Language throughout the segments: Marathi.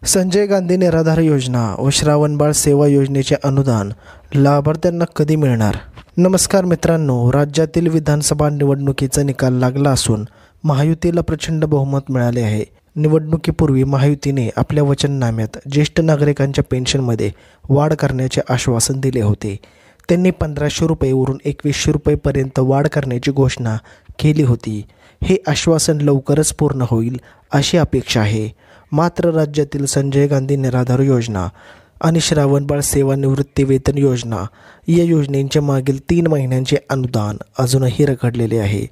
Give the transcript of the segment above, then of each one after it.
संजय गांधी निराधार योजना व श्रावणबाळ सेवा योजनेचे अनुदान लाभार्थ्यांना कधी मिळणार? नमस्कार मित्रांनो, राज्यातील विधानसभा निवडणुकीचा निकाल लागला असून महायुतीला प्रचंड बहुमत मिळाले आहे. निवडणुकीपूर्वी महायुतीने आपल्या वचननाम्यात ज्येष्ठ नागरिकांच्या पेन्शनमध्ये वाढ करण्याचे आश्वासन दिले होते. त्यांनी 1500 रुपयेवरून 2100 रुपयेपर्यंत वाढ करण्याची घोषणा केली होती. हे आश्वासन लवकरच पूर्ण होईल अशी अपेक्षा आहे. मात्र राज्यातील संजय गांधी निराधार योजना आणि श्रावणबाळ सेवानिवृत्ती वेतन योजना या योजनेंच्या मागील 3 महिन्यांचे अनुदान अजूनही रखडलेले आहे.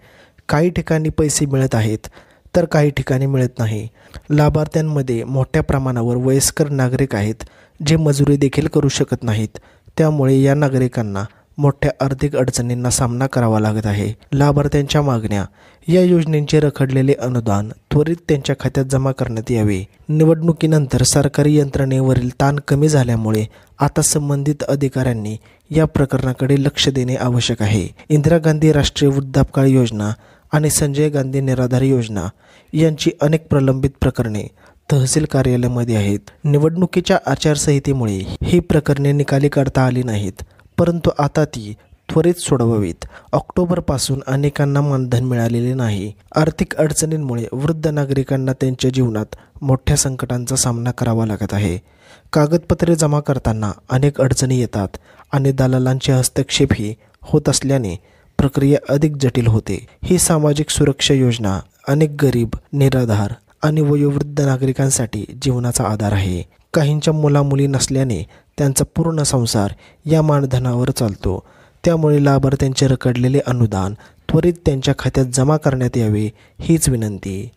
काही ठिकाणी पैसे मिळत आहेत तर काही ठिकाणी मिळत नाही. लाभार्थ्यांमध्ये मोठ्या प्रमाणावर वयस्कर नागरिक आहेत जे मजुरी देखील करू शकत नाहीत. त्यामुळे या नागरिकांना मोठ्या आर्थिक अडचणींना सामना करावा लागत आहे. लाभार्थ्यांच्या मागण्या या योजनेचे रखडलेले अनुदान त्वरित त्यांच्या खात्यात जमा करण्यात यावे. निवडणुकीनंतर सरकारी यंत्रणेवरील ताण कमी झाल्यामुळे आता संबंधित अधिकाऱ्यांनी या प्रकरणाकडे लक्ष देणे आवश्यक आहे. इंदिरा गांधी राष्ट्रीय वृद्धापकाळ योजना आणि संजय गांधी निराधार योजना यांची अनेक प्रलंबित प्रकरणे तहसील कार्यालयामध्ये आहेत. निवडणुकीच्या आचारसंहितेमुळे ही प्रकरणे निकाली काढता आली नाहीत, परंतु आता ती त्वरित सोडवावीत. ऑक्टोबरपासून अनेकांना मानधन मिळालेले नाही. आर्थिक अडचणींमुळे वृद्ध नागरिकांना त्यांच्या जीवनात मोठ्या संकटांचा सामना करावा लागत आहे. कागदपत्रे जमा करताना अनेक अडचणी येतात आणि दलालांचे हस्तक्षेपही होत असल्याने प्रक्रिया अधिक जटिल होते. ही सामाजिक सुरक्षा योजना अनेक गरीब, निराधार आणि वयोवृद्ध नागरिकांसाठी जीवनाचा आधार आहे. काहींच्या मुलामुली नसल्याने त्यांचा पूर्ण संसार या मानधनावर चालतो. त्यामुळे लाभार्थ्यांचे रखडलेले अनुदान त्वरित त्यांच्या खात्यात जमा करण्यात यावे हीच विनंती.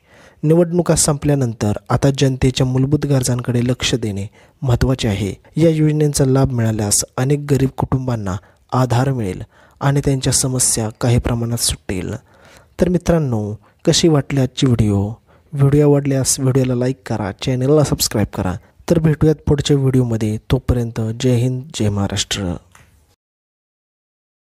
निवडणुका संपल्यानंतर आता जनतेच्या मूलभूत गरजांकडे लक्ष देणे महत्त्वाचे आहे. या योजनेचा लाभ मिळाल्यास अनेक गरीब कुटुंबांना आधार मिळेल आणि त्यांच्या समस्या काही प्रमाणात सुटेल. तर मित्रांनो, कशी वाटली आजची व्हिडिओ आवडल्यास व्हिडिओला लाईक करा, चॅनलला सबस्क्राईब करा. तर भेटूयात पुढच्या व्हिडिओमध्ये. तोपर्यंत जय हिंद, जय महाराष्ट्र.